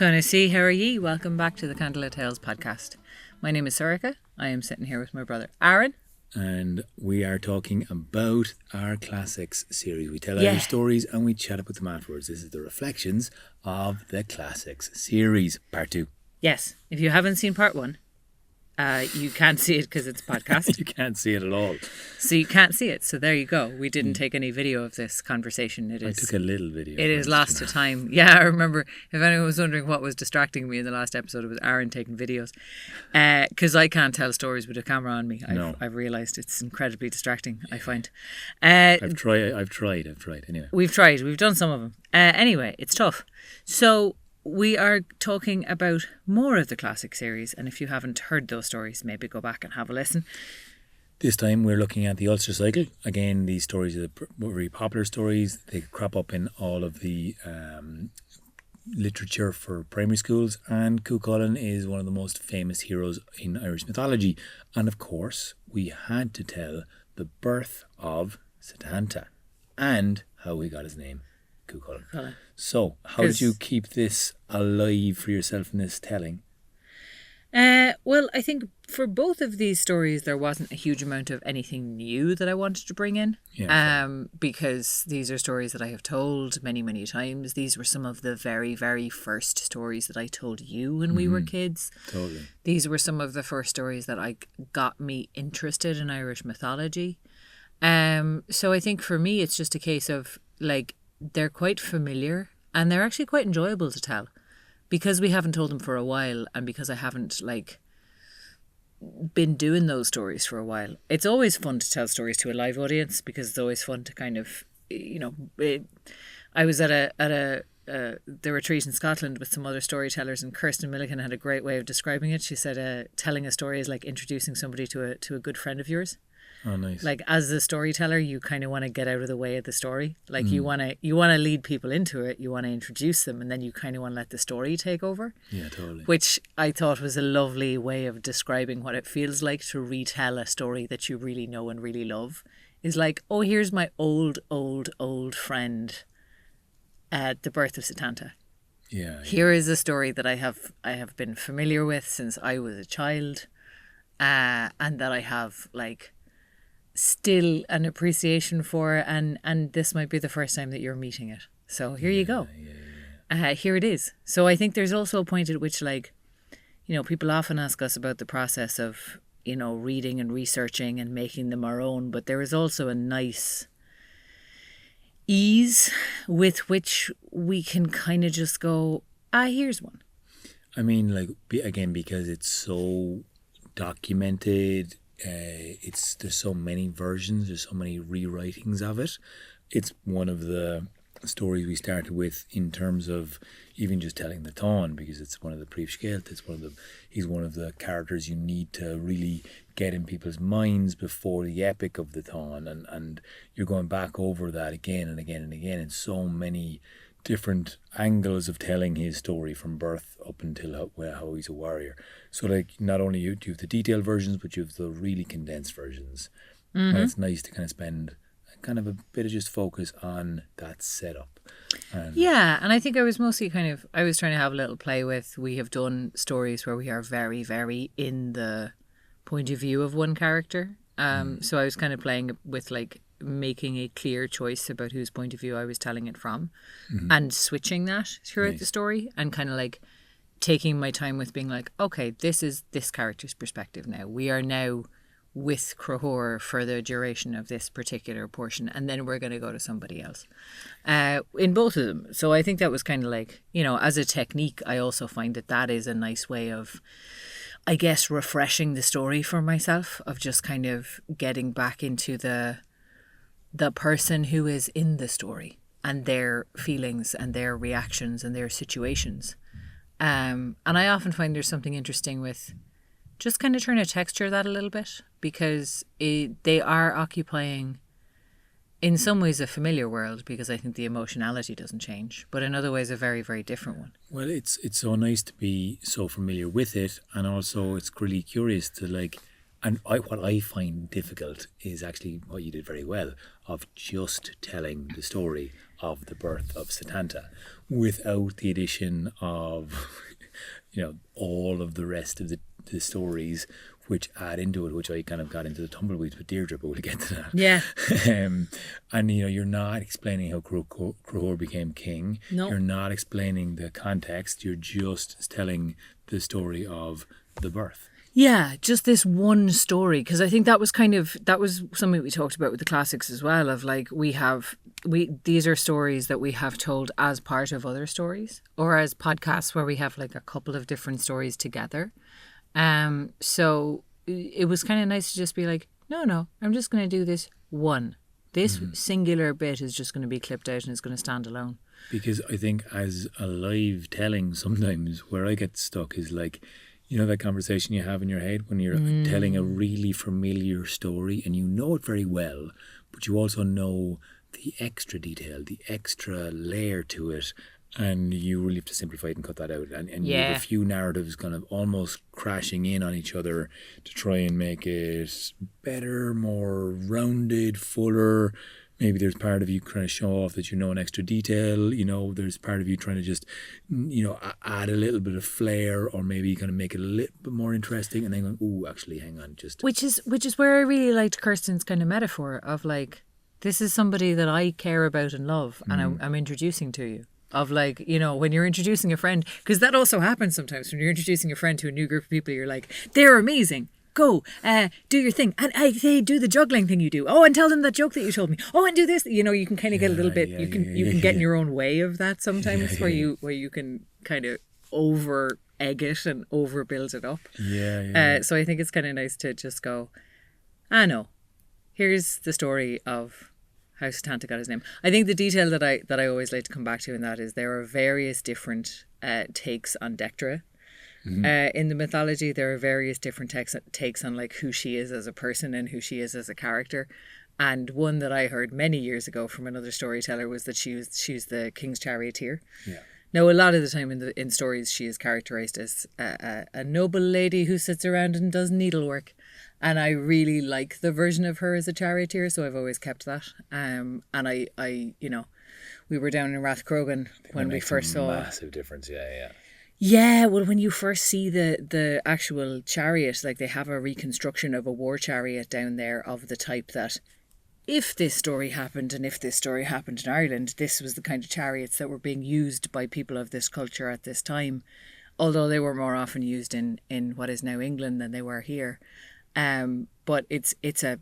Connoissee, how are ye? Welcome back to the Candlelit Tales podcast. My name is Sorika. I am sitting here with my brother Aaron. And we are talking about our classics series. We tell Irish stories and we chat about them afterwards. This is the reflections of the classics series, part 2. Yes, if you haven't seen part 1, you can't see it because it's a podcast. You can't see it at all. So you can't see it. So there you go. We didn't take any video of this conversation. I took a little video. It is lost to time. Yeah, I remember. If anyone was wondering what was distracting me in the last episode, it was Aaron taking videos. Because I can't tell stories with a camera on me. I've realised it's incredibly distracting, I find. I've tried. Anyway. We've tried. We've done some of them. Anyway, it's tough. So we are talking about more of the classic series, and if you haven't heard those stories, maybe go back and have a listen. This time we're looking at the Ulster cycle. Again, these stories are very popular stories. They crop up in all of the literature for primary schools, and Cuchulainn is one of the most famous heroes in Irish mythology. And of course, we had to tell the birth of Satanta and how he got his name. Cuchulainn. So, how did you keep this alive for yourself in this telling? Well, I think for both of these stories, there wasn't a huge amount of anything new that I wanted to bring in. Because these are stories that I have told many, many times. These were some of the very, very first stories that I told you when we were kids. Totally. These were some of the first stories that got me interested in Irish mythology. So I think for me, it's just a case of they're quite familiar and they're actually quite enjoyable to tell because we haven't told them for a while and because I haven't been doing those stories for a while. It's always fun to tell stories to a live audience because it's always fun to kind of, I was at the retreat in Scotland with some other storytellers, and Kirsten Milligan had a great way of describing it. She said telling a story is like introducing somebody to a good friend of yours. Oh, nice. As a storyteller, you kind of want to get out of the way of the story. You want to lead people into it. You want to introduce them, and then you kind of want to let the story take over. Yeah, totally. Which I thought was a lovely way of describing what it feels like to retell a story that you really know and really love. Is oh, here's my old friend at the birth of Satanta. Yeah. Here is a story that I have been familiar with since I was a child, and that I have still an appreciation for, and this might be the first time that you're meeting it. So here you go. Here it is. So I think there's also a point at which people often ask us about the process of reading and researching and making them our own, but there is also a nice ease with which we can kind of just go, here's one. I mean, again, because it's so documented, there's so many versions, there's so many rewritings of it. It's one of the stories we started with in terms of even just telling the Táin, because it's one of the Príomh-Scéalt. He's one of the characters you need to really get in people's minds before the epic of the Táin, and you're going back over that again and again and again in so many different angles of telling his story from birth up until how he's a warrior. So not only do you have the detailed versions, but you have the really condensed versions. And it's nice to kind of spend kind of a bit of just focus on that setup. And I think I was mostly I was trying to have a little play with, we have done stories where we are very, very in the point of view of one character. So I was kind of playing with making a clear choice about whose point of view I was telling it from, and switching that throughout the story, and kind of taking my time with being okay, this is this character's perspective now. We are now with Crohor for the duration of this particular portion, and then we're going to go to somebody else in both of them. So I think that was kind of as a technique, I also find that is a nice way of, I guess, refreshing the story for myself, of just kind of getting back into the person who is in the story and their feelings and their reactions and their situations. And I often find there's something interesting with just kind of trying to texture that a little bit, because they are occupying, in some ways, a familiar world, because I think the emotionality doesn't change, but in other ways a very, very different one. Well, it's so nice to be so familiar with it, and also it's really curious to what I find difficult is actually what you did very well, of just telling the story of the birth of Satanta without the addition of, all of the rest of the stories which add into it, which I kind of got into the tumbleweeds with Deirdre, but we'll get to that. Yeah. And you're not explaining how Crohor became king. No. You're not explaining the context. You're just telling the story of the birth. Yeah, just this one story, because I think that was something we talked about with the classics as well, of like these are stories that we have told as part of other stories, or as podcasts where we have like a couple of different stories together. So it was kind of nice to just be like, no, I'm just going to do this one. This singular bit is just going to be clipped out and it's going to stand alone. Because I think as a live telling, sometimes where I get stuck is like, that conversation you have in your head when you're telling a really familiar story and you know it very well, but you also know the extra detail, the extra layer to it, and you really have to simplify it and cut that out. And you have a few narratives kind of almost crashing in on each other to try and make it better, more rounded, fuller. Maybe there's part of you trying to show off that you know an extra detail. There's part of you trying to just, add a little bit of flair, or maybe kind of make it a little bit more interesting. And then going, ooh, actually, hang on, just. Which is where I really liked Kirsten's kind of metaphor of like, this is somebody that I care about and love, and I'm introducing to you. Of like, when you're introducing a friend, because that also happens sometimes when you're introducing a friend to a new group of people, you're like, they're amazing. Go, do your thing. And I say, do the juggling thing you do. Oh, and tell them that joke that you told me. Oh, and do this. You can kind of get a little bit, you can get in your own way of that sometimes, where you can kind of over egg it and over build it up. So I think it's kind of nice to just go, no, here's the story of how Satanta got his name. I think the detail that I always like to come back to in that is there are various different takes on Dectera. In the mythology, there are various different takes on like who she is as a person and who she is as a character. And one that I heard many years ago from another storyteller was that she's the king's charioteer. Yeah. Now, a lot of the time in stories, she is characterized as a noble lady who sits around and does needlework. And I really like the version of her as a charioteer, so I've always kept that. And I we were down in Rathcrogan when we first saw. Massive difference, yeah. Yeah, well, when you first see the actual chariot, like they have a reconstruction of a war chariot down there of the type that if this story happened and if this story happened in Ireland, this was the kind of chariots that were being used by people of this culture at this time, although they were more often used in what is now England than they were here. But it's an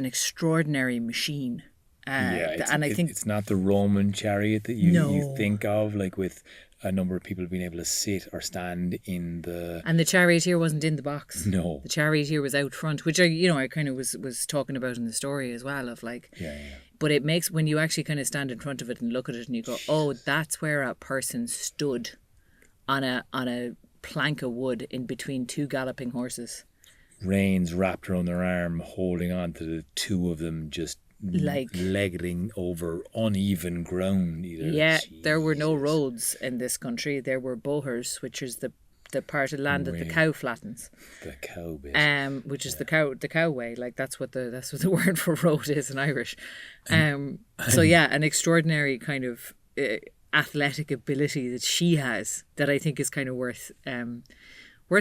extraordinary machine. And I think it's not the Roman chariot that you think of, like with a number of people being able to sit or stand in the... And the charioteer wasn't in the box. No. The charioteer was out front, which I kind of was talking about in the story as well, of like... Yeah. But it makes, when you actually kind of stand in front of it and look at it and you go, oh, that's where a person stood on a plank of wood in between two galloping horses. Reins wrapped around their arm, holding on to the two of them, just... like legging over uneven ground either. Yeah, Jesus. There were no roads in this country. There were bohers, which is the part of land that the cow flattens. The cow bit. Which is the cow way. Like that's what the word for road is in Irish. So yeah, an extraordinary kind of athletic ability that she has that I think is kind of worth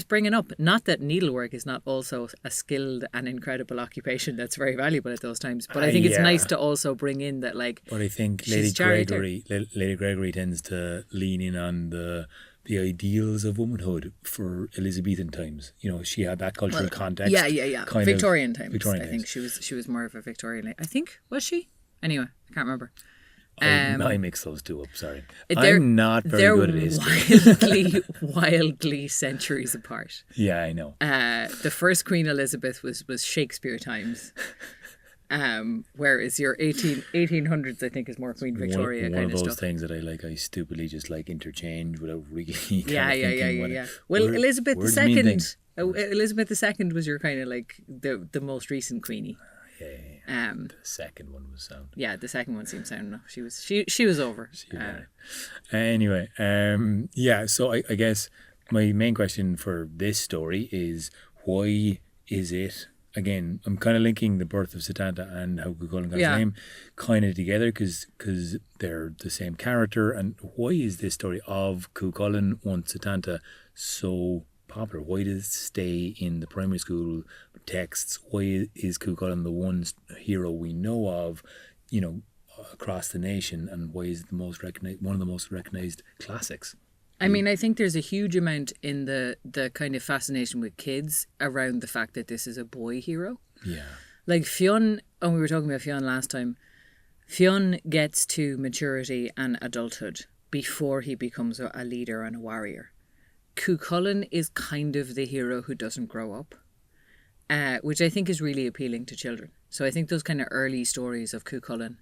bringing up. Not that needlework is not also a skilled and incredible occupation that's very valuable at those times, but I think it's nice to also bring in that, like. But I think Lady Gregory tends to lean in on the ideals of womanhood for Elizabethan times. She had that cultural context. Yeah. Victorian times. Victorian I think she was more of a Victorian. I think, was she? Anyway, I can't remember. I mix those two up, sorry. I'm not very good at history. Wildly centuries apart. Yeah, I know. The first Queen Elizabeth was Shakespeare times. Whereas your 1800s, I think, is more Queen Victoria kind of stuff. One of those things that I stupidly just interchange without really Yeah. Well, Elizabeth II. Elizabeth II was your kind of like the most recent Queenie. Yeah. The second one was sound. Yeah, the second one seemed sound enough. She was over. Anyway, so I guess my main question for this story is, why is it again, I'm kind of linking the birth of Satanta and how Cuchulainn got his name kind of together because they're the same character. And why is this story of Cuchulainn once Satanta so popular? Why did it stay in the primary school texts? Why is Cuchulainn the one hero we know of, across the nation? And why is it one of the most recognized classics? I mean, I think there's a huge amount in the kind of fascination with kids around the fact that this is a boy hero. Yeah. Like Fionn, and we were talking about Fionn last time, Fionn gets to maturity and adulthood before he becomes a leader and a warrior. Cuchulainn is kind of the hero who doesn't grow up, which I think is really appealing to children. So I think those kind of early stories of Cuchulainn,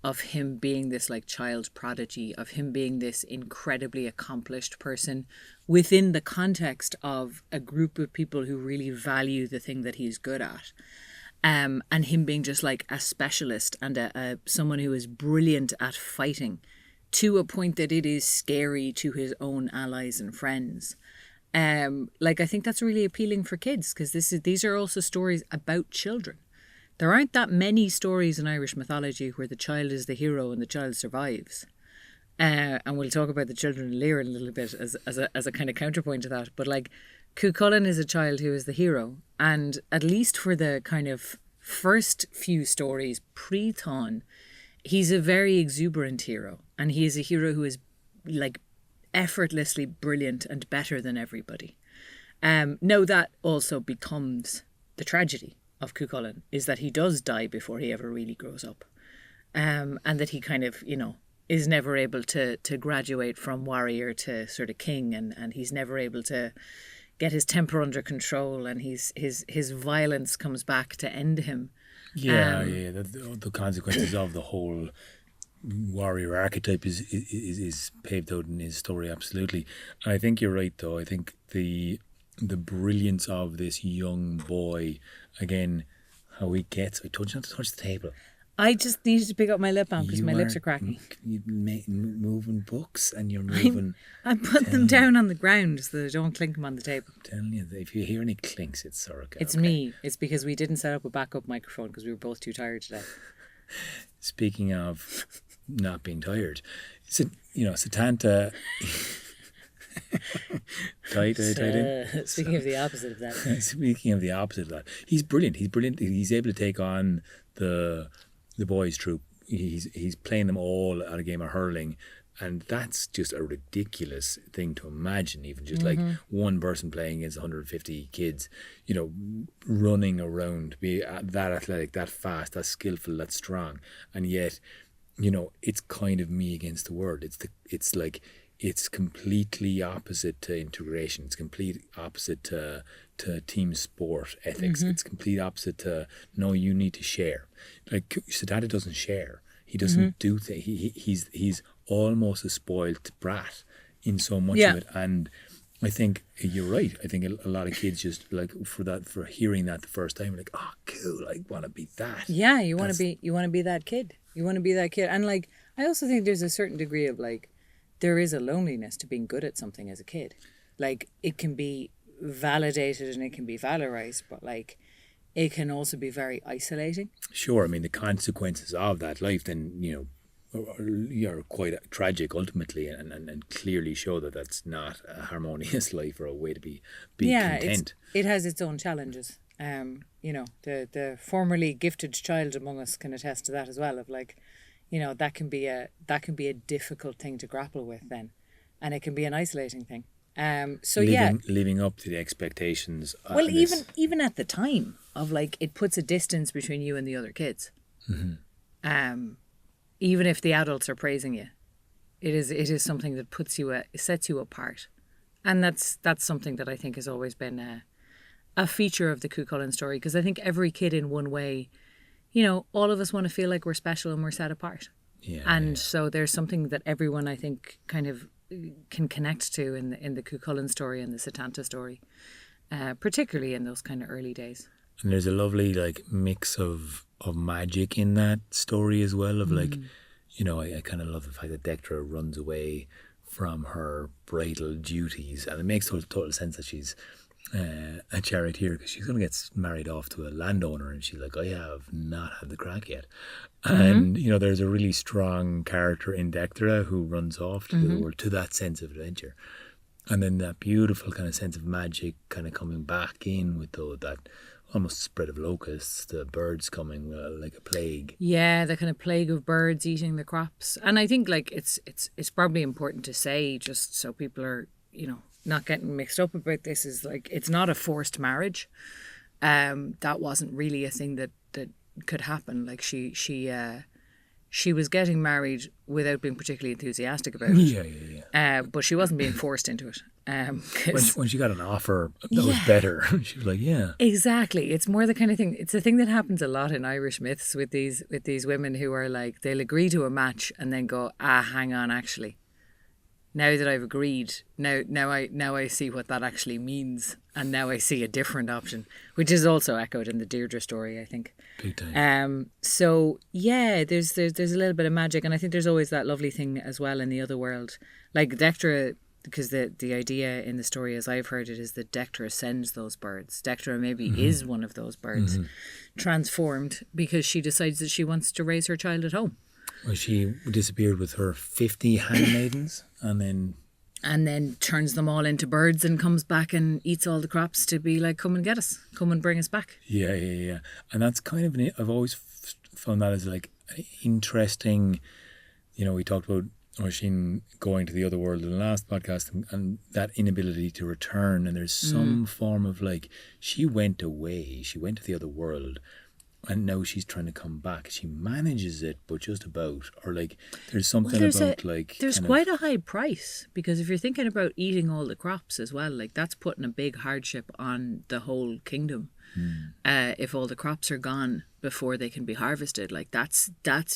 of him being this like child prodigy, of him being this incredibly accomplished person within the context of a group of people who really value the thing that he's good at. And him being just like a specialist and someone who is brilliant at fighting to a point that it is scary to his own allies and friends. I think that's really appealing for kids because these are also stories about children. There aren't that many stories in Irish mythology where the child is the hero and the child survives. And we'll talk about the children of Lear in a little bit as a kind of counterpoint to that. But like Cuchulainn is a child who is the hero. And at least for the kind of first few stories pre-Thon, he's a very exuberant hero. And he is a hero who is like effortlessly brilliant and better than everybody. Now that also becomes the tragedy of Cuchulainn, is that he does die before he ever really grows up. And that he kind of, is never able to graduate from warrior to sort of king, and he's never able to get his temper under control, and his violence comes back to end him. The consequences of the whole warrior archetype is paved out in his story, absolutely. And I think you're right, though. I think the brilliance of this young boy, again, how he gets... I told you not to touch the table. I just needed to pick up my lip balm because my lips are cracking. You're moving books and you're moving... I put them down on the ground so they don't clink them on the table. I'm telling you, if you hear any clinks, it's Soraka. It's me. It's because we didn't set up a backup microphone because we were both too tired today. Speaking of not being tired, Satanta... Speaking of the opposite of that. Speaking of the opposite of that, he's brilliant. He's able to take on the boys' troop. He's playing them all at a game of hurling, and that's just a ridiculous thing to imagine. Even just like one person playing against 150 kids, running around, be that athletic, that fast, that skillful, that strong, and yet, it's kind of me against the world. It's completely opposite to integration. It's complete opposite to team sport ethics. It's complete opposite to, no, you need to share. Like Satanta doesn't share. He doesn't do things. He's almost a spoiled brat in so much of it. And I think you're right. I think a lot of kids just for hearing that the first time, like, oh, cool, I want to be that. Yeah, you want to be that kid. You want to be that kid. And like, I also think there's a certain degree of like, there is a loneliness to being good at something as a kid. Like, it can be validated and it can be valorized, but like, it can also be very isolating. Sure. I mean, the consequences of that life then, are quite tragic ultimately, and clearly show that that's not a harmonious life or a way to be content. It has its own challenges. The formerly gifted child among us can attest to that as well, of like, that can be a difficult thing to grapple with then, and it can be an isolating thing. Living up to the expectations. Well, even at the time of like, it puts a distance between you and the other kids. Even if the adults are praising you, it is something that sets you apart, and that's something that I think has always been a feature of the Cuchulainn story, because I think every kid in one way, all of us want to feel like we're special and we're set apart. So there's something that everyone, I think, kind of can connect to in the Cuchulainn story and the Satanta story, particularly in those kind of early days. And there's a lovely like mix of magic in that story as well, of like, I kind of love the fact that Dectera runs away from her bridal duties, and it makes total sense that she's a charioteer because she's going to get married off to a landowner, and she's like, I have not had the crack yet. And there's a really strong character in Dectera who runs off to the world, to that sense of adventure, and then that beautiful kind of sense of magic kind of coming back in with that almost spread of locusts, the birds coming like a plague. Yeah, the kind of plague of birds eating the crops. And I think like it's probably important to say, just so people are, not getting mixed up about this, is like, it's not a forced marriage. That wasn't really a thing that could happen. Like she was getting married without being particularly enthusiastic about it. Yeah. But she wasn't being forced into it. When she got an offer that was better, she was like, yeah. Exactly. It's more the kind of thing, it's a thing that happens a lot in Irish myths with these women who are like, they'll agree to a match and then go, hang on, actually. Now that I've agreed, now I see what that actually means, and now I see a different option, which is also echoed in the Deirdre story, I think. Big time. So yeah, there's a little bit of magic, and I think there's always that lovely thing as well in the other world, like Dectera, because the idea in the story, as I've heard it, is that Dectera sends those birds. Dectera maybe is one of those birds, transformed because she decides that she wants to raise her child at home. Well, she disappeared with her 50 handmaidens and then turns them all into birds and comes back and eats all the crops to be like, come and get us, come and bring us back. Yeah. And that's kind of, I've always found that as like interesting. We talked about Oisin going to the other world in the last podcast, and that inability to return. And there's some form of like, she went away, she went to the other world, and now she's trying to come back. She manages it, but just about. Or like, there's something about like... There's quite a high price, because if you're thinking about eating all the crops as well, like that's putting a big hardship on the whole kingdom. If all the crops are gone before they can be harvested, like that's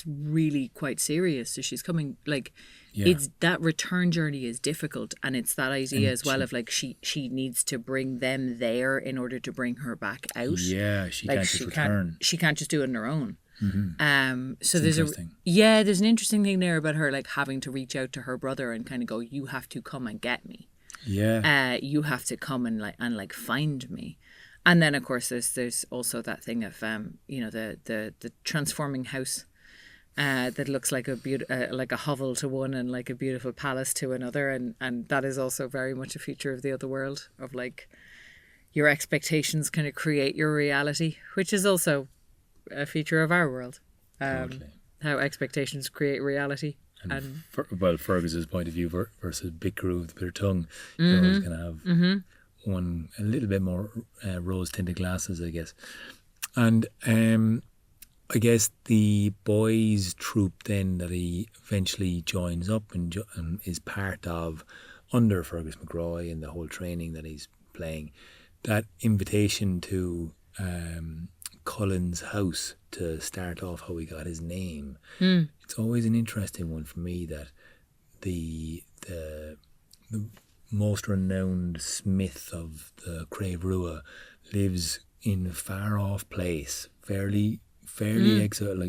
really quite serious. So she's coming, like, it's that return journey is difficult, and it's that idea as well of like she needs to bring them there in order to bring her back out. Yeah, she can't just return. She can't just do it on her own. So there's there's an interesting thing there about her like having to reach out to her brother and kind of go, you have to come and get me. Yeah. You have to come and find me. And then, of course, there's also that thing of the transforming house that looks like a hovel to one and like a beautiful palace to another, and that is also very much a feature of the other world, of like your expectations kind of create your reality, which is also a feature of our world. Totally. How expectations create reality. And Fergus's point of view versus Big Crew with their tongue, you're always going to have one a little bit more rose tinted glasses, I guess. And I guess the boys' troupe then that he eventually joins up and is part of under Fergus McRoy and the whole training that he's playing, that invitation to Cullen's house to start off how he got his name. It's always an interesting one for me that the most renowned smith of the Crave Rua lives in a far off place, fairly exiled,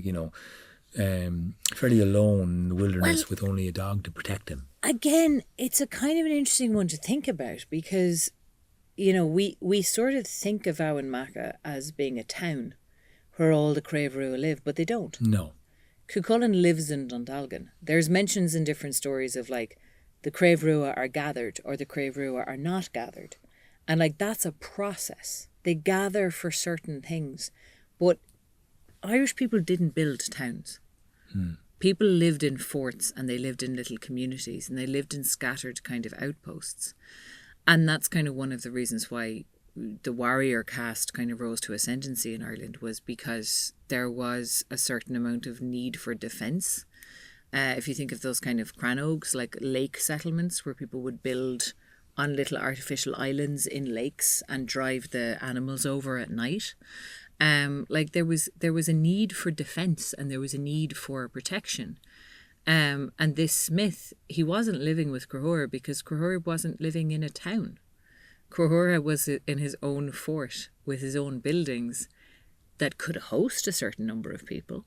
fairly alone in the wilderness with only a dog to protect him. Again, it's a kind of an interesting one to think about, because we sort of think of Owenmacha as being a town where all the Crave Rua live, but they don't. No. Cuchulainn lives in Dundalgan. There's mentions in different stories of like the Crave Rua are gathered or the Crave Rua are not gathered. And like that's a process. They gather for certain things. But Irish people didn't build towns. People lived in forts, and they lived in little communities, and they lived in scattered kind of outposts. And that's kind of one of the reasons why the warrior caste kind of rose to ascendancy in Ireland, was because there was a certain amount of need for defence. If you think of those kind of cranogues, like lake settlements where people would build on little artificial islands in lakes and drive the animals over at night, like there was a need for defence, and there was a need for protection. And this smith, he wasn't living with Crahura because Crahura wasn't living in a town. Crahura was in his own fort with his own buildings that could host a certain number of people.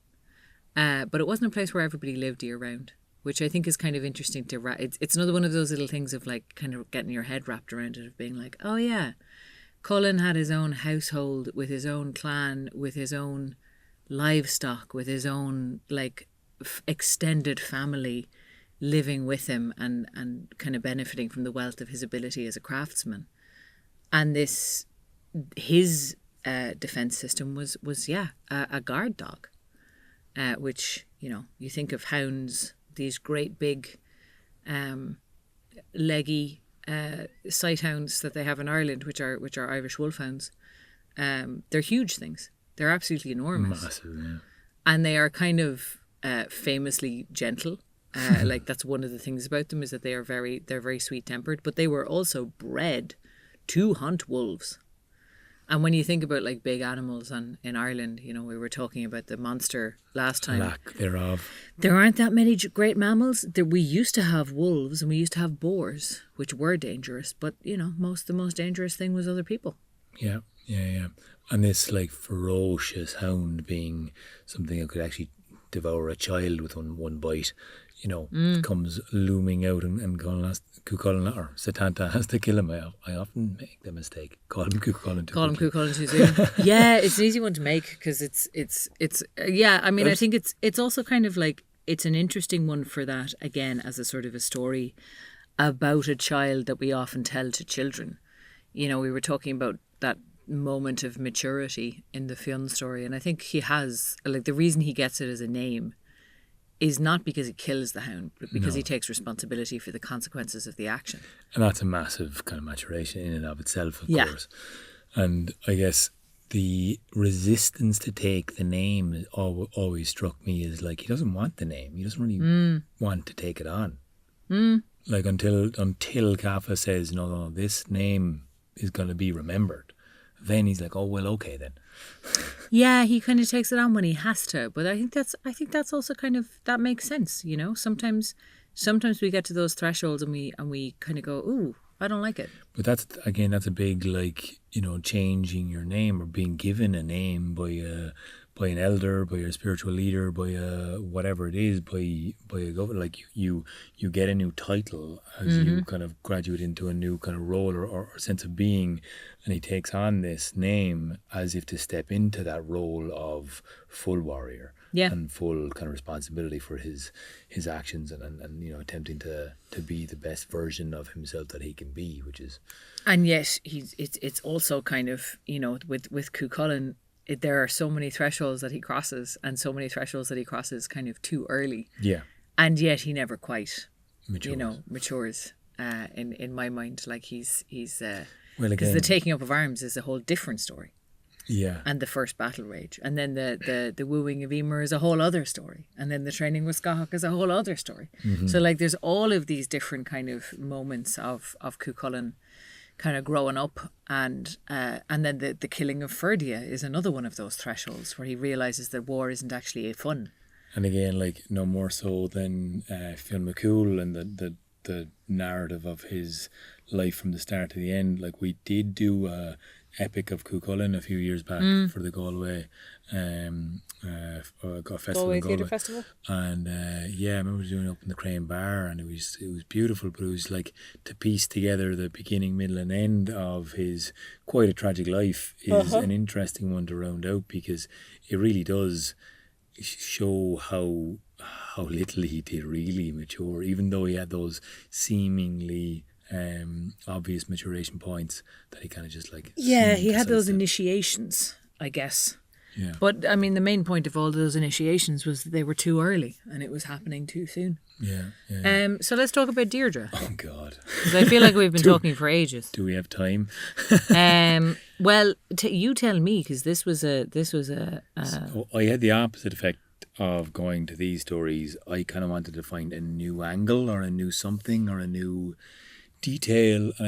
But it wasn't a place where everybody lived year round, which I think is kind of interesting to... It's another one of those little things of like kind of getting your head wrapped around it, of being like, oh yeah, Cullen had his own household with his own clan, with his own livestock, with his own extended family living with him and kind of benefiting from the wealth of his ability as a craftsman. And his defense system was a guard dog, which, you think of hounds, these great big leggy sight hounds that they have in Ireland, which are Irish wolfhounds. They're huge things. They're absolutely enormous. Massive, yeah. And they are kind of famously gentle. That's one of the things about them, is that they're very sweet tempered, but they were also bred to hunt wolves. And when you think about big animals in Ireland, we were talking about the monster last time. Lack thereof. There aren't that many great mammals. We used to have wolves and we used to have boars, which were dangerous. But, the most dangerous thing was other people. Yeah. And this ferocious hound being something that could actually devour a child with one bite, comes looming out and Cuchulainn or Satanta has to kill him. I often make the mistake. Call him Cuchulainn too soon. Yeah, it's an easy one to make because it's I think it's also kind of it's an interesting one for that, again, as a sort of a story about a child that we often tell to children. We were talking about that moment of maturity in the Fionn story, and I think he has the reason he gets it as a name is not because he kills the hound, but because he takes responsibility for the consequences of the action. And that's a massive kind of maturation in and of itself, of course. And I guess the resistance to take the name always struck me as he doesn't want the name. He doesn't really want to take it on. Until Kaffa says, no, this name is going to be remembered. Then he's oh, well, okay then. Yeah, he kind of takes it on when he has to, but I think that's also kind of, that makes sense. Sometimes we get to those thresholds and we kind of go, ooh, I don't like it. But that's a big changing your name or being given a name by an elder, by your spiritual leader, by whatever it is, by a government. You get a new title as you kind of graduate into a new kind of role or sense of being, and he takes on this name as if to step into that role of full warrior. Yeah. And full kind of responsibility for his actions and attempting to be the best version of himself that he can be, which is. And yet it's also kind of, with Cuchulainn, there are so many thresholds that he crosses, and so many thresholds that he crosses kind of too early. Yeah. And yet he never quite matures. In my mind, he's well, because again, the taking up of arms is a whole different story. Yeah. And the first battle rage, and then the wooing of Emer is a whole other story, and then the training with Scahach is a whole other story. So there's all of these different kind of moments of Cuchulainn kind of growing up, and then the killing of Ferdia is another one of those thresholds where he realizes that war isn't actually fun. And again, no more so than Fionn McCool and the narrative of his life from the start to the end. We did do a epic of Cuchulainn a few years back for the Galway festival. Theatre Festival. And I remember doing it up in the Crane Bar, and it was beautiful, but it was to piece together the beginning, middle and end of his quite a tragic life is an interesting one to round out, because it really does show how little he did really mature, even though he had those seemingly obvious maturation points that he kind of just he had those initiations, I guess. Yeah. But I mean, the main point of all those initiations was that they were too early and it was happening too soon. Yeah. So let's talk about Deirdre. Oh God. Because I feel like we've been talking for ages. Do we have time? Well, you tell me, because this was a. So I had the opposite effect of going to these stories. I kind of wanted to find a new angle or a new something or a new detail, and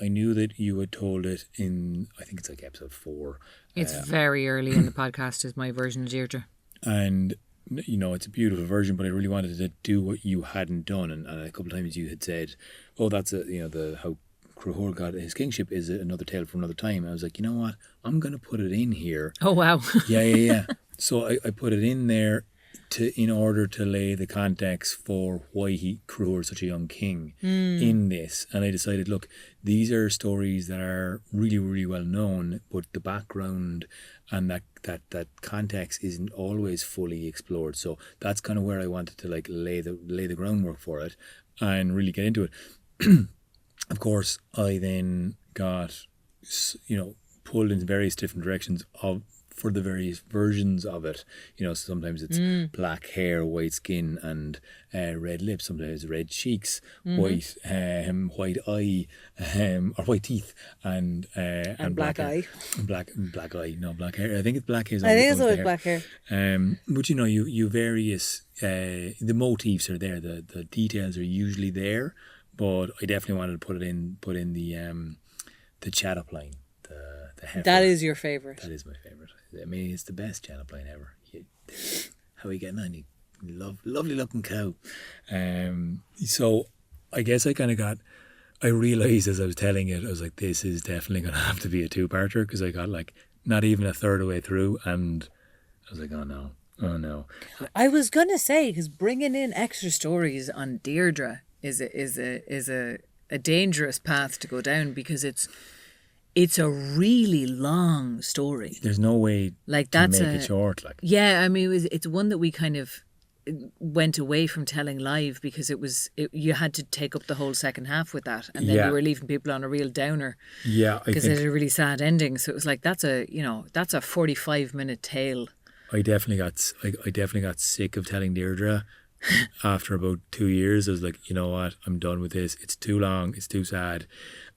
I knew that you had told it in, I think it's episode 4. It's very early in the podcast is my version of Deirdre. And it's a beautiful version, but I really wanted to do what you hadn't done, and a couple of times you had said, oh, that's how Crahor got his kingship is another tale for another time. I was like, you know what, I'm going to put it in here. Oh wow. Yeah. So I put it in there in order to lay the context for why Cruthor is such a young king in this. And I decided, look, these are stories that are really, really well known, but the background and that context isn't always fully explored. So that's kind of where I wanted to like lay the groundwork for it and really get into it. Of course, I then got, pulled in various different directions for the various versions of it. Sometimes it's black hair, white skin, and red lips. Sometimes red cheeks, white eye, or white teeth, and black eye. Black eye. No, black hair. I think it's black hair. I think it's always black hair. But you various the motifs are there. The details are usually there. But I definitely wanted to put in the chat up line, the heifer. That is your favourite. That is my favourite. I mean, it's the best chat up line ever. How are you getting on? You lovely looking cow. So I guess I realised as I was telling it, I was like, this is definitely going to have to be a two-parter, because I got like not even a third of the way through, and I was like, oh no. I was going to say, because bringing in extra stories on Deirdre is a dangerous path to go down, because it's a really long story. There's no way like to make it short. Like, yeah, I mean, it's one that we kind of went away from telling live, because you had to take up the whole second half with that, and then you were leaving people on a real downer. Yeah, because it had a really sad ending. So it was like that's a 45-minute tale. I definitely got sick of telling Deirdre. After about 2 years, I was like, you know what, I'm done with this. It's too long. It's too sad.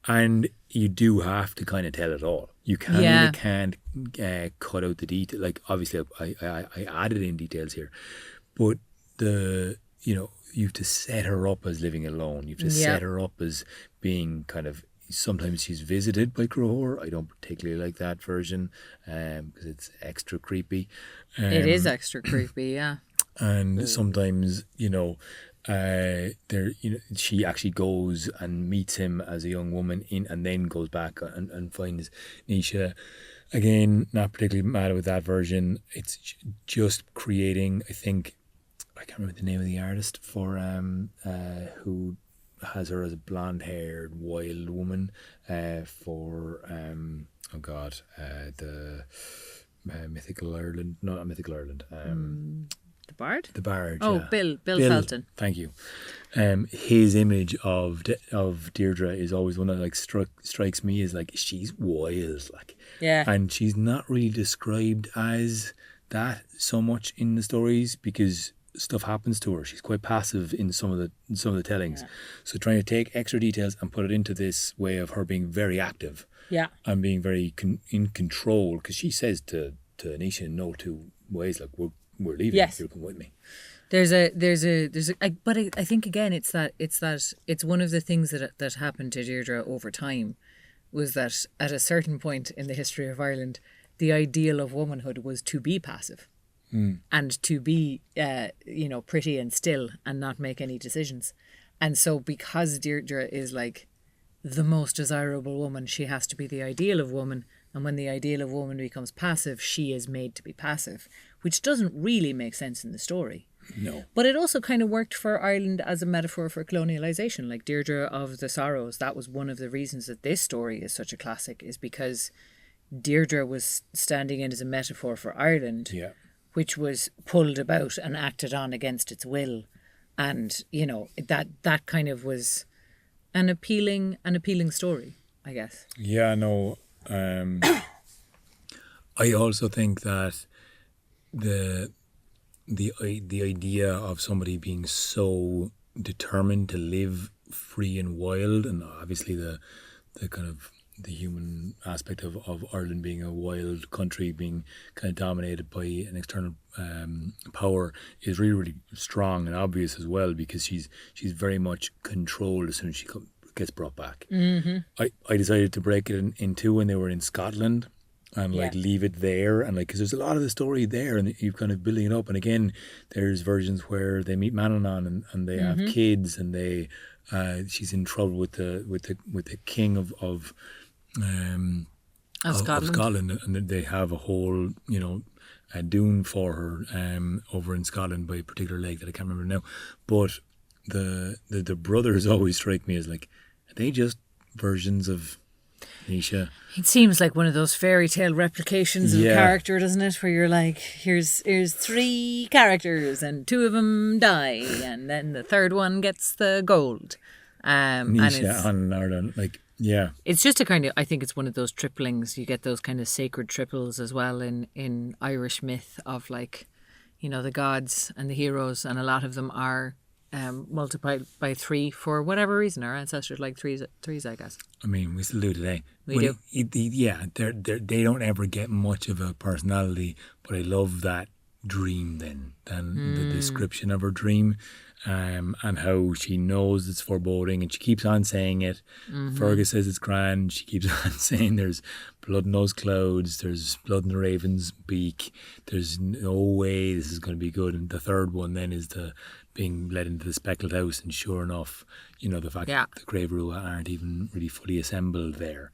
And you do have to kind of tell it all. You can't cut out the detail. Like, obviously, I added in details here, but you have to set her up as living alone. You have to set her up as being kind of. Sometimes she's visited by Cruthor. I don't particularly like that version because it's extra creepy. It is extra creepy, yeah. And sometimes, she actually goes and meets him as a young woman and then goes back and finds Nisha. Again, not particularly mad with that version. It's just creating, I think, I can't remember the name of the artist for who has her as a blonde-haired wild woman for the mythical Ireland, not mythical Ireland. The Bard? The Bard. Oh, yeah. Bill Felton. Thank you. His image of Deirdre is always one that like strikes me as like she's wild, like, yeah, and she's not really described as that so much in the stories because stuff happens to her. She's quite passive in some of the tellings. Yeah. So trying to take extra details and put it into this way of her being very active, and being very in control, because she says to Anisha in no two ways, like, we're leaving. Yes. You come with me. But I think again it's one of the things that happened to Deirdre over time was that at a certain point in the history of Ireland, the ideal of womanhood was to be passive. And to be, pretty and still and not make any decisions. And so because Deirdre is like the most desirable woman, she has to be the ideal of woman. And when the ideal of woman becomes passive, she is made to be passive, which doesn't really make sense in the story. No. But it also kind of worked for Ireland as a metaphor for colonialisation. Like Deirdre of the Sorrows, that was one of the reasons that this story is such a classic, is because Deirdre was standing in as a metaphor for Ireland. Yeah. Which was pulled about and acted on against its will, and that kind of was an appealing story, I guess. Yeah, no. I also think that the idea of somebody being so determined to live free and wild, and obviously the kind of the human aspect of Ireland being a wild country, being kind of dominated by an external power, is really, really strong and obvious as well, because she's very much controlled as soon as she gets brought back. Mm-hmm. I decided to break it in two when they were in Scotland and leave it there, and because there's a lot of the story there and you're kind of building it up, and again there's versions where they meet Manannán and they have kids, and they she's in trouble with the king of Scotland, and they have a whole dune for her over in Scotland by a particular lake that I can't remember now. But the brothers always strike me as like, are they just versions of Nisha? It seems like one of those fairy tale replications of a Yeah. character, doesn't it? Where you're like, here's 3 characters and 2 of them die, and then the third one gets the gold. And Nisha on Ireland, like, yeah. it's just a kind of, I think it's one of those triplings. You get those kind of sacred triples as well in Irish myth of like, you know, the gods and the heroes, and a lot of them are multiplied by 3 for whatever reason. Our ancestors like threes, I guess. I mean, we still do today. We do. Yeah, they don't ever get much of a personality, but I love that dream then, and the description of her dream, and how she knows it's foreboding, and she keeps on saying it. Fergus says it's grand. She keeps on saying there's blood in those clouds, there's blood in the raven's beak, there's no way this is going to be good. And the third one then is the being led into the speckled house, and sure enough, you know, the fact that the Grave Rua aren't even really fully assembled there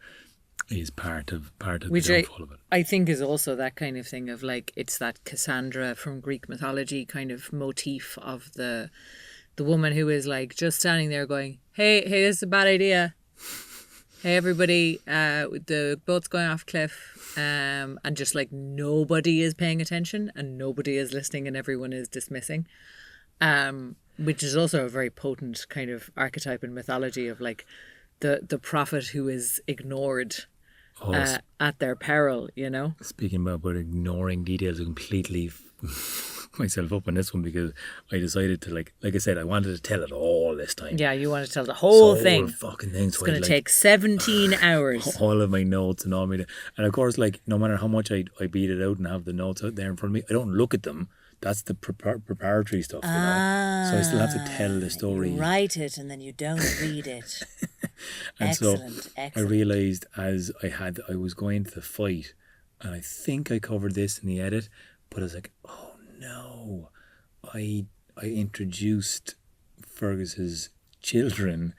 is part of the downfall of it. I think is also that kind of thing of like, it's that Cassandra from Greek mythology kind of motif of the woman who is like just standing there going, hey, this is a bad idea. Hey everybody, the boat's going off a cliff, and just like nobody is paying attention and nobody is listening and everyone is dismissing. Which is also a very potent kind of archetype in mythology of like the prophet who is ignored at their peril, you know. Speaking about ignoring details, I completely myself up on this one because I decided to like I said, I wanted to tell it all this time. Yeah, you want to tell the whole thing. Fucking thing. It's going to take 17 hours. All of my notes and all my, and of course, like no matter how much I beat it out and have the notes out there in front of me, I don't look at them. That's the preparatory stuff, you know? So I still have to tell the story. You write it and then you don't read it. And excellent. I realised as I was going to the fight, and I think I covered this in the edit, but I was like, oh no, I introduced Fergus's children,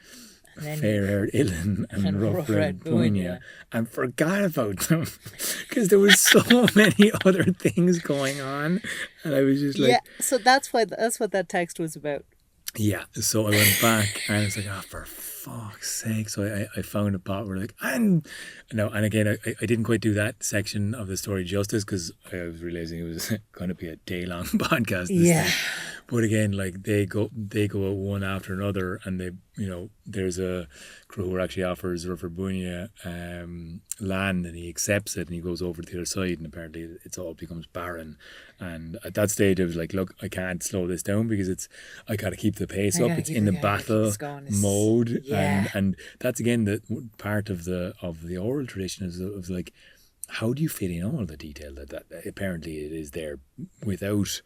fair-haired Ilan and rough-red Bunya, and forgot about them because there was so many other things going on, and I was just like, so that's what that text was about. Yeah, so I went back and it's like, oh, for fuck's sake. So I found a part where like, and again, I didn't quite do that section of the story justice because I was realizing it was going to be a day-long podcast. But again, like they go out one after another, and they, you know, there's a crew who actually offers Rufferbunia land, and he accepts it, and he goes over to the other side, and apparently it all becomes barren. And at that stage, I was like, look, I can't slow this down because I got to keep the pace up. It's in the battle mode, and that's again the part of the oral tradition is like, how do you fit in all the detail that apparently it is there without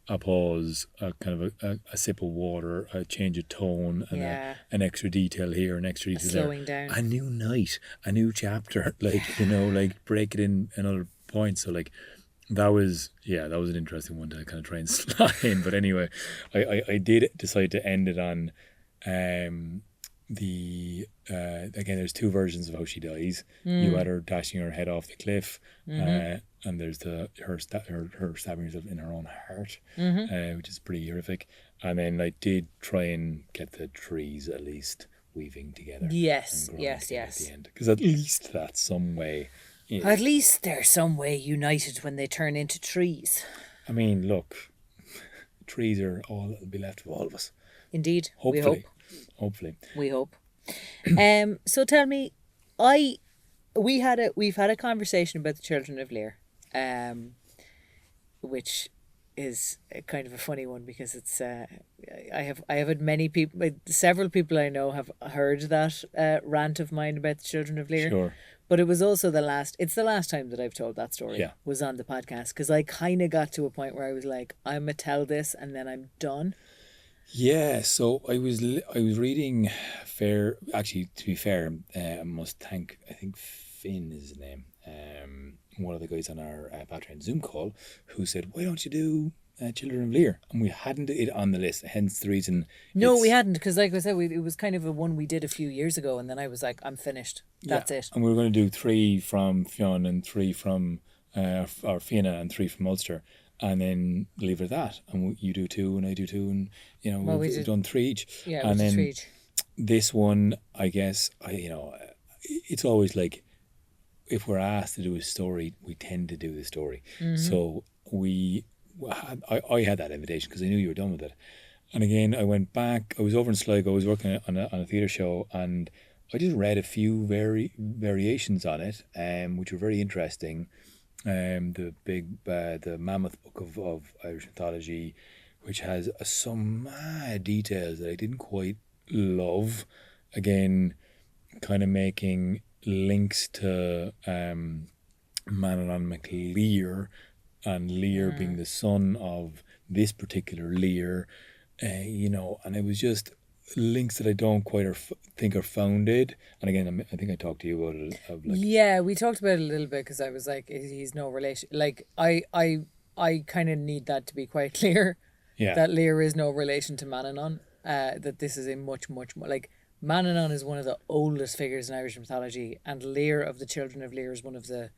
a pause, a kind of a sip of water, a change of tone, and an extra detail here, an extra detail there. Slowing down. A new night, a new chapter, like, you know, like break it in another point. So like that was an interesting one to kind of try and slot in. But anyway, I did decide to end it on again, there's 2 versions of how she dies. You had her dashing her head off the cliff, and there's her stabbing herself in her own heart, which is pretty horrific. And then I did try and get the trees at least weaving together. Yes. At the end, because at least that's some way. You know. At least they're some way united when they turn into trees. I mean, look, trees are all that'll be left of all of us. Indeed, Hopefully. We hope. So tell me, we've had a conversation about the Children of Lear, which is kind of a funny one because it's I have had several people I know have heard that rant of mine about the Children of Lear. Sure. But it was also the last time that I've told that story was on the podcast, because I kind of got to a point where I was like, I'm going to tell this and then I'm done. Yeah, so I was reading actually, to be fair, I must thank, I think Finn is his name, one of the guys on our Patreon Zoom call, who said, why don't you do Children of Lear? And we hadn't it on the list, hence the reason. No, we hadn't, because like I said, it was kind of a one we did a few years ago, and then I was like, I'm finished. That's it. And we were going to do 3 from Fionn and 3 from or Fianna, and 3 from Ulster, and then leave it at that. And you do 2, and I do 2, and we've done 3 each. Yeah, and we did then 3 each. This one, I guess, it's always like, if we're asked to do a story, we tend to do the story. So I had that invitation because I knew you were done with it. And again, I went back. I was over in Sligo. I was working on a theatre show, and I just read a few variations on it, which were very interesting. The mammoth book of Irish mythology, which has some mad details that I didn't quite love. Again, kind of making links to Manannán MacLear, and Lear being the son of this particular Lear, and it was just links that I don't quite think are founded. And again, I think I talked to you about it. Yeah, we talked about it a little bit, because I was like, he's no relation. Like, I kind of need that to be quite clear. Yeah. That Lear is no relation to Manannán. That this is a much more, like, Manannán is one of the oldest figures in Irish mythology, and Lear of the Children of Lear is one of the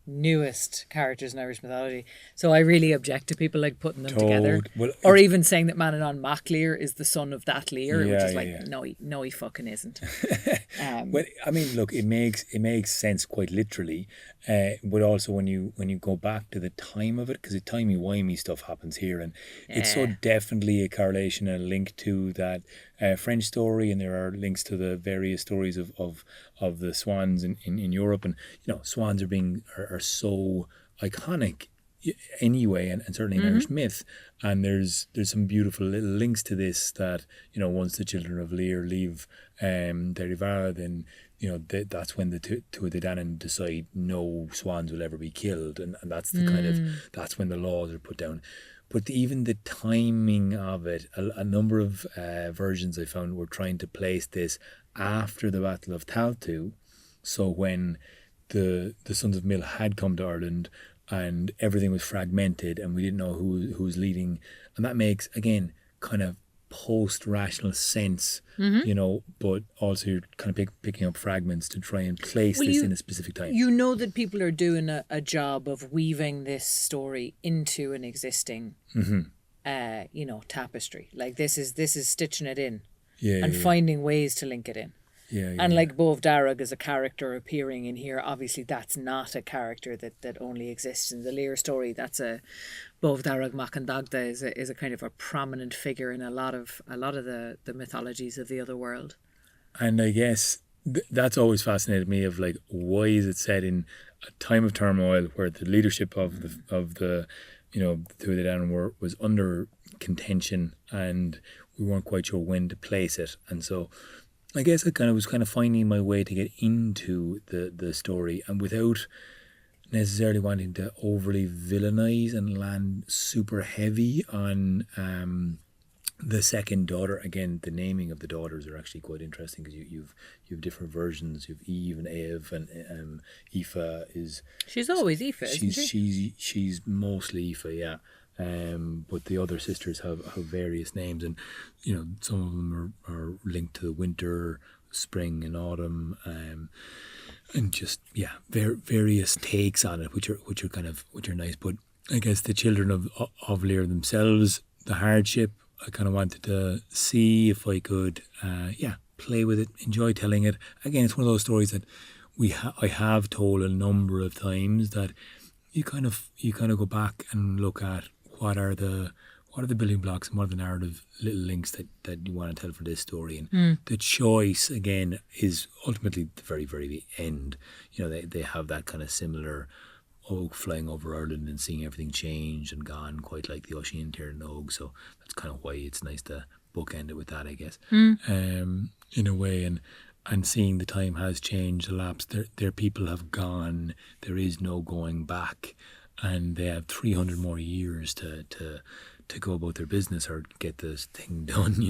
newest characters in Irish mythology. So I really object to people like putting them together, or even saying that Manannán Mac Lear is the son of that Lear, which is like, no, he fucking isn't. Well, I mean, look, it makes sense quite literally, but also when you go back to the time of it, because the timey-wimey stuff happens here, and it's so definitely a correlation and a link to that French story, and there are links to the various stories of the swans in Europe, and swans are so iconic anyway, and certainly in Irish myth, and there's some beautiful little links to this, that once the children of Lear leave Derivara, then that's when the two of the Danann decide no swans will ever be killed, and that's the kind of, that's when the laws are put down. But even the timing of it, a number of versions I found were trying to place this after the Battle of Taltu. So when the Sons of Mill had come to Ireland, and everything was fragmented, and we didn't know who was leading, and that makes, again, kind of post-rational sense, but also you're kind of picking up fragments to try and place this in a specific time. You know that people are doing a job of weaving this story into an existing, tapestry. Like, this is stitching it in, and finding ways to link it in. And like Bov Darragh is a character appearing in here. Obviously, that's not a character that only exists in the Lear story. That's a Bov Darragh Mac an Dagda is a kind of a prominent figure in a lot of the mythologies of the other world. And I guess that's always fascinated me, of like, why is it set in a time of turmoil where the leadership of the the two of the Danann was under contention, and we weren't quite sure when to place it. And so I guess I was finding my way to get into the story, and without necessarily wanting to overly villainize and land super heavy on the second daughter. Again, the naming of the daughters are actually quite interesting, because you've different versions. You've Eve and Ev, and Aoife is... She's always Aoife, isn't she? She's mostly Aoife, yeah. But the other sisters have various names, and some of them are linked to the winter, spring and autumn, and just various takes on it, which are nice. But I guess the children of Lear themselves, the hardship, I kind of wanted to see if I could play with it, enjoy telling it. Again, it's one of those stories that I have told a number of times, that you kind of go back and look at what are the building blocks and what are the narrative little links that you want to tell for this story. And the choice, again, is ultimately the very, very end. They have that kind of similar Og flying over Ireland and seeing everything change and gone, quite like the Oisin Tyrn Og. So that's kind of why it's nice to bookend it with that, I guess, in a way. And seeing the time has changed, elapsed, their people have gone, there is no going back, and they have 300 more years to go about their business or get this thing done,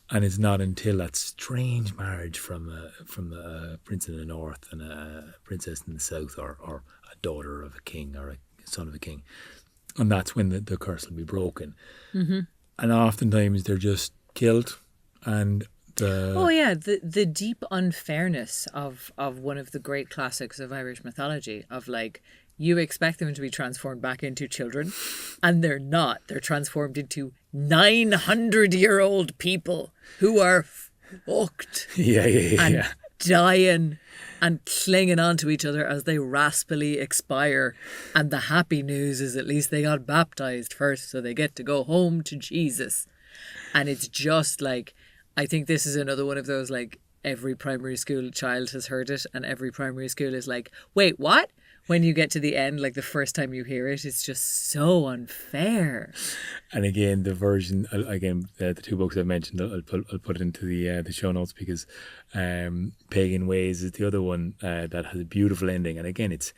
And it's not until that strange marriage from a prince in the north and a princess in the south, or a daughter of a king or a son of a king, and that's when the curse will be broken. And oftentimes they're just killed, and the deep unfairness of one of the great classics of Irish mythology, of like, you expect them to be transformed back into children, and they're not. They're transformed into 900-year-old people who are fucked. And dying and clinging on to each other as they raspily expire. And the happy news is at least they got baptized first, so they get to go home to Jesus. And it's just like, I think this is another one of those, like, every primary school child has heard it, and every primary school is like, wait, what? When you get to the end, like the first time you hear it, it's just so unfair. And again, the version, the two books I mentioned, I'll put it into the show notes, because Pagan Ways is the other one that has a beautiful ending. And again, it's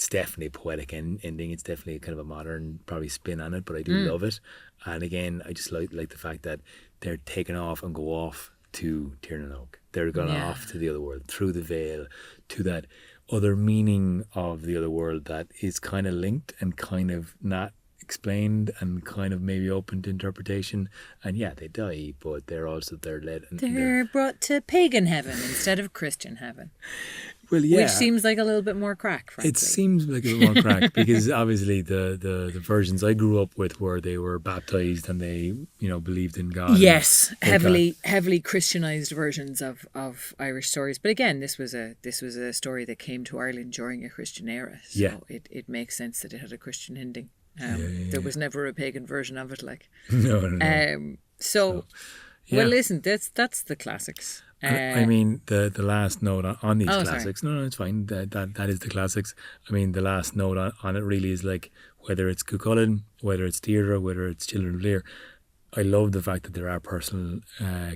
definitely a poetic ending. It's definitely kind of a modern, probably, spin on it, but I do love it. And again, I just like the fact that they're taken off and go off to Tirnanoke. They're gone off to the other world, through the veil, to that other meaning of the other world that is kind of linked and kind of not explained and kind of maybe open to interpretation. And yeah, they die, but they're led. And they're brought to pagan heaven instead of Christian heaven. Well, yeah. Which seems like a little bit more crack, frankly. It seems like a bit more crack, because obviously the versions I grew up with were they were baptized and they, believed in God. Yes, heavily Christianized versions of Irish stories. But again, this was a story that came to Ireland during a Christian era. So it makes sense that it had a Christian ending. There was never a pagan version of it, like. No. Well, listen, that's the classics. I mean, the last note on these classics. Sorry. No, it's fine. That is the classics. I mean, the last note on it really is like, whether it's Cuchulainn, whether it's Deirdre, whether it's Children of Lear, I love the fact that there are personal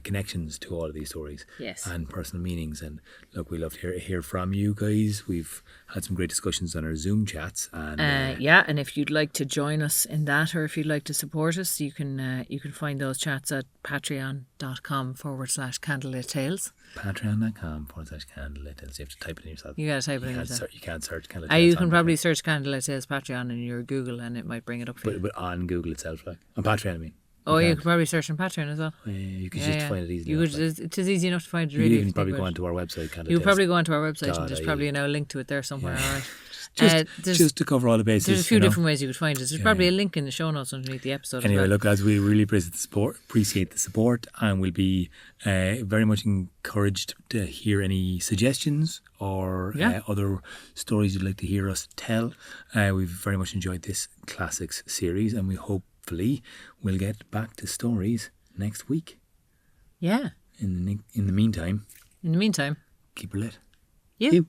connections to all of these stories. Yes. And personal meanings. And look, we love to hear from you guys. We've had some great discussions on our Zoom chats. And and if you'd like to join us in that, or if you'd like to support us, you can find those chats at patreon.com/Candlelit Tales. Patreon.com/Candlelit Tales. You have to type it in yourself. You got to type it in yourself. You can't search Candlelit Tales. You can probably search Candlelit Tales Patreon in your Google, and it might bring it up for you. But on Google itself, like on Patreon, I mean. You could probably search on Patreon as well. You could just find it easily. It is easy enough to find it. You really, can probably go onto our website. You would probably go onto our website, and there's probably now a link to it there somewhere. Yeah. All right. Just to cover all the bases. There's a few different ways you could find it. There's probably a link in the show notes underneath the episode. Anyway, look, as we really appreciate the support, and we'll be very much encouraged to hear any suggestions or other stories you'd like to hear us tell. We've very much enjoyed this classics series, and we hopefully we'll get back to stories next week. Yeah. In the meantime, keep her lit. You.